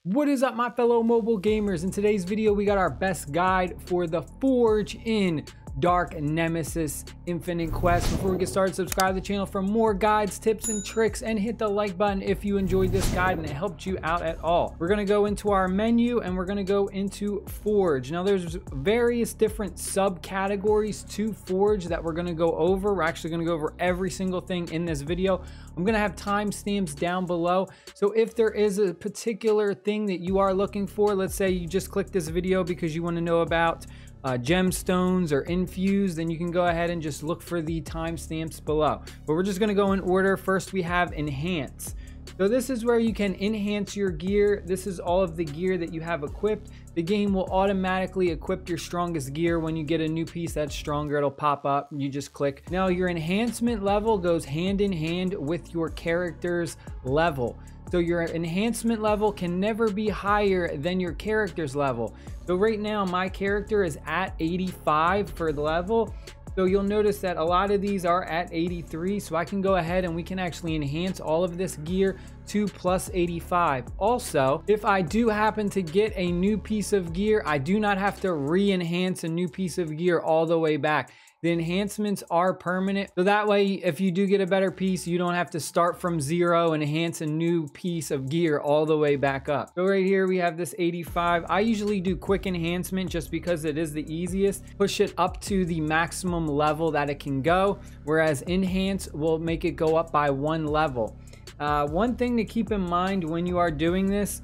What is up, my fellow mobile gamers? In today's video, we got our best guide for the Forge in Dark Nemesis Infinite Quest. Before we get started, subscribe to the channel for more guides, tips, and tricks, and hit the like button if you enjoyed this guide and it helped you out at all. We're gonna go into our menu and we're gonna go into Forge. Now, there's various different subcategories to Forge that we're gonna go over. We're actually gonna go over every single thing in this video. I'm gonna have timestamps down below. So if there is a particular thing that you are looking for, let's say you just clicked this video because you want to know about gemstones or infused, then you can go ahead and just look for the timestamps below. But we're just going to go in order. First, we have enhance. So this is where you can enhance your gear. This is all of the gear that you have equipped. The game will automatically equip your strongest gear. When you get a new piece that's stronger, it'll pop up. You just click. Now, your enhancement level goes hand in hand with your character's level. So your enhancement level can never be higher than your character's level. So right now, my character is at 85 for the level. So you'll notice that a lot of these are at 83. So I can go ahead and we can actually enhance all of this gear to plus 85. Also, if I do happen to get a new piece of gear, I do not have to re-enhance a new piece of gear all the way back. The enhancements are permanent. So that way, if you do get a better piece, you don't have to start from zero and enhance a new piece of gear all the way back up. So right here, we have this 85. I usually do quick enhancement just because it is the easiest. Push it up to the maximum level that it can go, whereas enhance will make it go up by one level. One thing to keep in mind when you are doing this,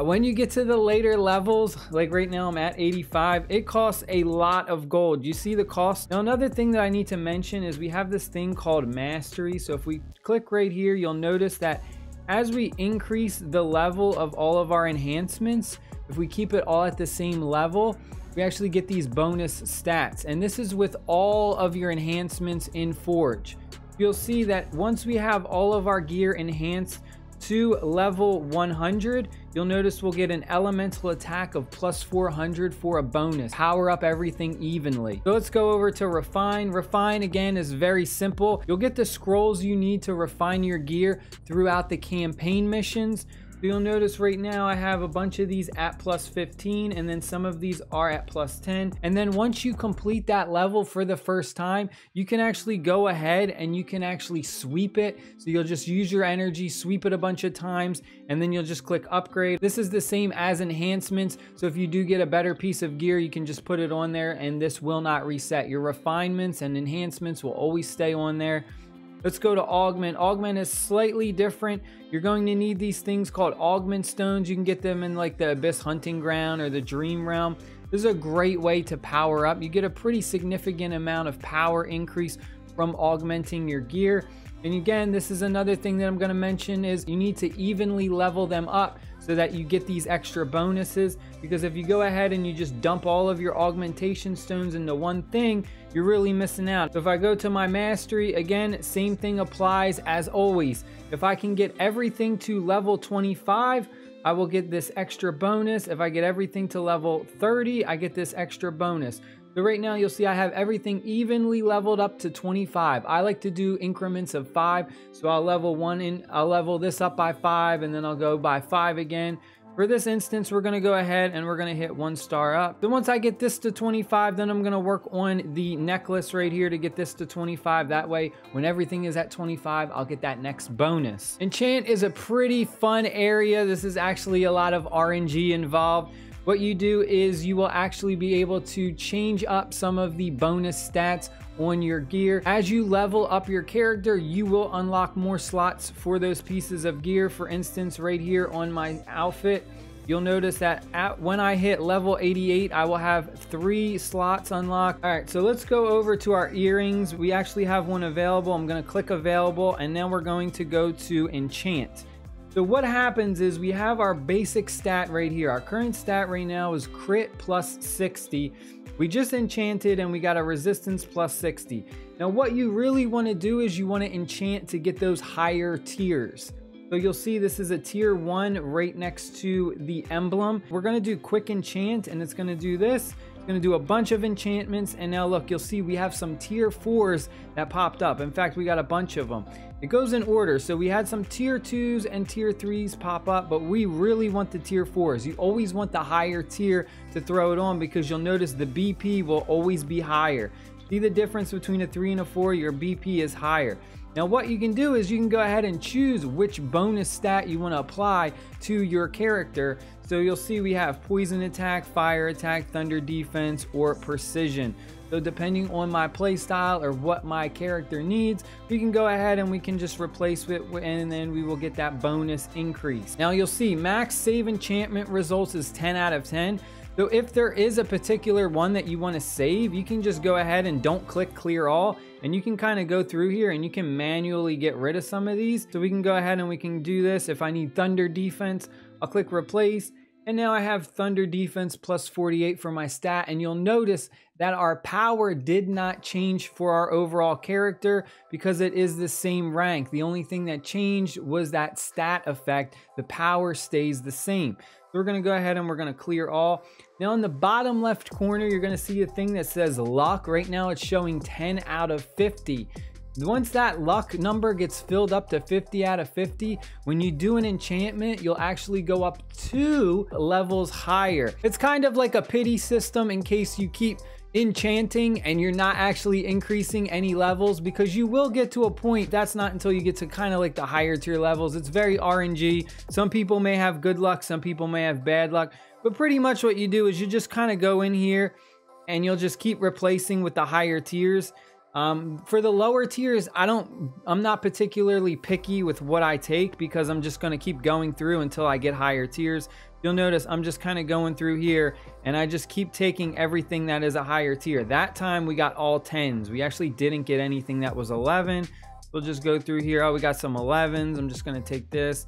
when you get to the later levels, like right now I'm at 85, it costs a lot of gold. You see the cost? Now, another thing that I need to mention is we have this thing called mastery. So if we click right here, you'll notice that as we increase the level of all of our enhancements, if we keep it all at the same level, we actually get these bonus stats. And this is with all of your enhancements in Forge. You'll see that once we have all of our gear enhanced to level 100, you'll notice we'll get an elemental attack of plus 400 for a bonus. Power up everything evenly. So let's go over to refine. Refine again is very simple. You'll get the scrolls you need to refine your gear throughout the campaign missions. So you'll notice right now I have a bunch of these at plus 15, and then some of these are at plus 10. And then once you complete that level for the first time, you can actually go ahead and you can actually sweep it. So you'll just use your energy, sweep it a bunch of times, and then you'll just click upgrade. This is the same as enhancements. So if you do get a better piece of gear, you can just put it on there and this will not reset. Your refinements and enhancements will always stay on there. Let's go to augment. Augment is slightly different. You're going to need these things called augment stones. You can get them in like the Abyss Hunting Ground or the Dream Realm. This is a great way to power up. You get a pretty significant amount of power increase from augmenting your gear. And again, this is another thing that I'm going to mention is you need to evenly level them up so that you get these extra bonuses, because if you go ahead and you just dump all of your augmentation stones into one thing, you're really missing out. So if I go to my mastery, again, same thing applies as always. If I can get everything to level 25, I will get this extra bonus. If I get everything to level 30, I get this extra bonus. So right now you'll see I have everything evenly leveled up to 25. I like to do increments of 5. So I'll level this up by 5, and then I'll go by 5 again. For this instance, we're going to go ahead and we're going to hit 1 star up. Then once I get this to 25, then I'm going to work on the necklace right here to get this to 25. That way, when everything is at 25, I'll get that next bonus. Enchant is a pretty fun area. This is actually a lot of RNG involved. What you do is you will actually be able to change up some of the bonus stats on your gear. As you level up your character, you will unlock more slots for those pieces of gear. For instance, right here on my outfit, you'll notice that when I hit level 88, I will have 3 slots unlocked. All right, so let's go over to our earrings. We actually have one available. I'm going to click available, and now we're going to go to enchant. So what happens is we have our basic stat right here. Our current stat right now is crit plus 60. We just enchanted and we got a resistance plus 60. Now what you really want to do is you want to enchant to get those higher tiers. So you'll see this is a tier 1 right next to the emblem. We're going to do quick enchant, and it's going to do this. Gonna do a bunch of enchantments, and now look, you'll see we have some tier 4s that popped up. In fact, we got a bunch of them. It goes in order, so we had some tier 2s and tier 3s pop up, but we really want the tier 4s. You always want the higher tier to throw it on, because you'll notice the BP will always be higher. See the difference between a 3 and a 4? Your BP is higher. Now what you can do is you can go ahead and choose which bonus stat you want to apply to your character. So you'll see we have poison attack, fire attack, thunder defense, or precision. So depending on my play style or what my character needs, we can go ahead and we can just replace it, and then we will get that bonus increase. Now you'll see max save enchantment results is 10 out of 10. So if there is a particular one that you want to save, you can just go ahead and don't click clear all, and you can kind of go through here and you can manually get rid of some of these. So we can go ahead and we can do this. If I need thunder defense, I'll click replace, and now I have thunder defense plus 48 for my stat. And you'll notice that our power did not change for our overall character because it is the same rank. The only thing that changed was that stat effect. The power stays the same. So we're gonna go ahead and we're gonna clear all. Now in the bottom left corner, you're gonna see a thing that says luck. Right now it's showing 10 out of 50. Once that luck number gets filled up to 50 out of 50, when you do an enchantment, you'll actually go up 2 levels higher. It's kind of like a pity system in case you keep enchanting and you're not actually increasing any levels, because you will get to a point, that's not until you get to kind of like the higher tier levels. It's very RNG. Some people may have good luck, some people may have bad luck, but pretty much what you do is you just kind of go in here and you'll just keep replacing with the higher tiers. For the lower tiers, I'm not particularly picky with what I take, because I'm just going to keep going through until I get higher tiers. You'll notice I'm just kind of going through here and I just keep taking everything that is a higher tier. That time we got all 10s. We actually didn't get anything that was 11. We'll just go through here. Oh, we got some 11s. I'm just going to take this.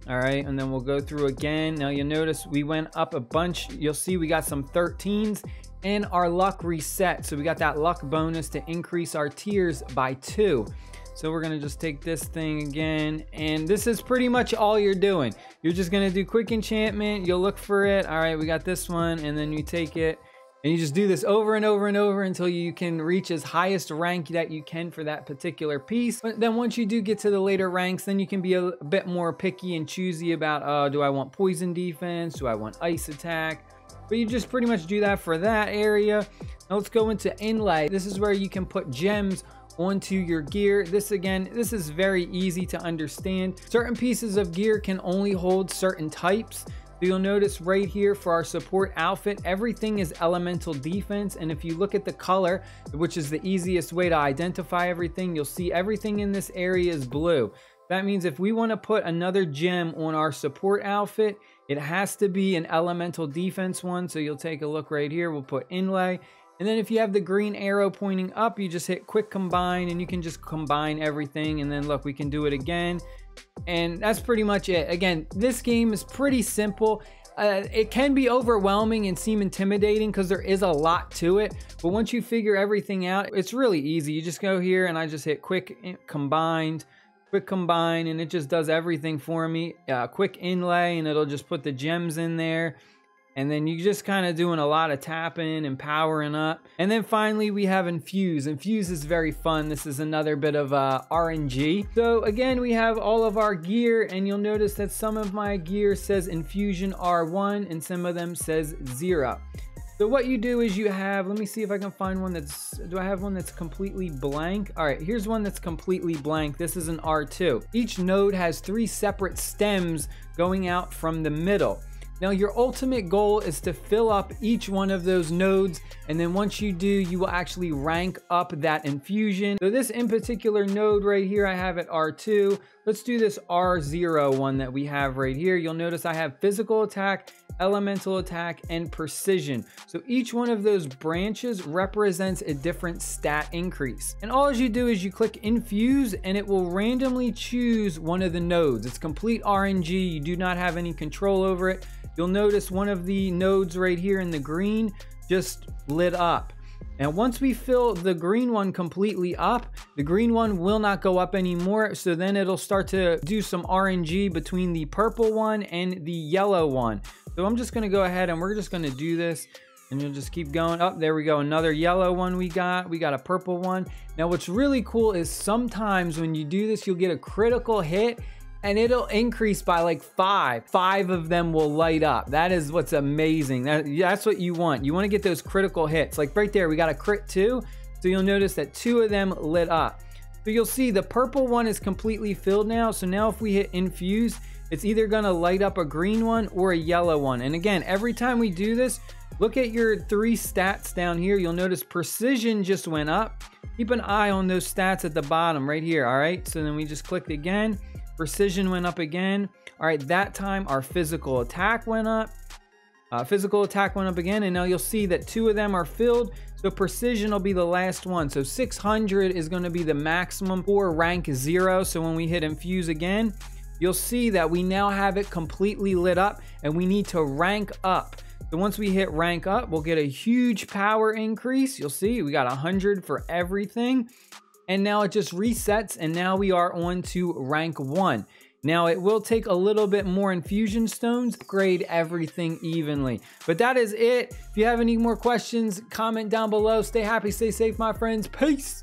All right. And then we'll go through again. Now you'll notice we went up a bunch. You'll see we got some 13s. And our luck reset. So we got that luck bonus to increase our tiers by 2. So we're gonna just take this thing again, and this is pretty much all you're doing. You're just gonna do quick enchantment, you'll look for it. All right, we got this one, and then you take it and you just do this over and over and over until you can reach as highest rank that you can for that particular piece. But then once you do get to the later ranks, then you can be a bit more picky and choosy about, do I want poison defense? Do I want ice attack? But you just pretty much do that for that area. Now let's go into inlay. This is where you can put gems onto your gear. This is very easy to understand. Certain pieces of gear can only hold certain types. So you'll notice right here for our support outfit, everything is elemental defense. And if you look at the color, which is the easiest way to identify everything, you'll see everything in this area is blue. That means if we want to put another gem on our support outfit, it has to be an elemental defense one. So you'll take a look right here. We'll put inlay. And then if you have the green arrow pointing up, you just hit quick combine and you can just combine everything. And then look, we can do it again. And that's pretty much it. Again, this game is pretty simple. It can be overwhelming and seem intimidating because there is a lot to it. But once you figure everything out, it's really easy. You just go here and I just hit quick combine, and it just does everything for me. Quick inlay, and it'll just put the gems in there. And then you just kind of doing a lot of tapping and powering up. And then finally we have infuse. Infuse is very fun. This is another bit of RNG. So again, we have all of our gear, and you'll notice that some of my gear says infusion R1 and some of them says 0. So what you do is you have, let me see if I can find one that's, do I have one that's completely blank? All right, here's one that's completely blank. This is an R2. Each node has 3 separate stems going out from the middle. Now your ultimate goal is to fill up each one of those nodes, and then once you do, you will actually rank up that infusion. So this in particular node right here, I have at R2. Let's do this R0 one that we have right here. You'll notice I have physical attack, elemental attack, and precision. So each one of those branches represents a different stat increase. And all you do is you click infuse and it will randomly choose one of the nodes. It's complete RNG. You do not have any control over it. You'll notice one of the nodes right here in the green just lit up. And once we fill the green one completely up, the green one will not go up anymore. So then it'll start to do some RNG between the purple one and the yellow one. So I'm just going to go ahead and we're just going to do this. And you'll just keep going up. There we go. Another yellow one we got. We got a purple one. Now what's really cool is sometimes when you do this, you'll get a critical hit and it'll increase by like 5. 5 of them will light up. That is what's amazing. That's what you want. You want to get those critical hits. Like right there, we got a crit 2. So you'll notice that 2 of them lit up. So you'll see the purple one is completely filled now. So now if we hit infuse, it's either gonna light up a green one or a yellow one. And again, every time we do this, look at your 3 stats down here. You'll notice precision just went up. Keep an eye on those stats at the bottom right here, all right? So then we just clicked again. Precision went up again. All right, that time our physical attack went up. Physical attack went up again, and now you'll see that 2 of them are filled. So precision will be the last one. So 600 is gonna be the maximum for rank 0. So when we hit infuse again, you'll see that we now have it completely lit up and we need to rank up. So once we hit rank up, we'll get a huge power increase. You'll see we got 100 for everything. And now it just resets and now we are on to rank 1. Now it will take a little bit more infusion stones to grade everything evenly. But that is it. If you have any more questions, comment down below. Stay happy, stay safe, my friends. Peace.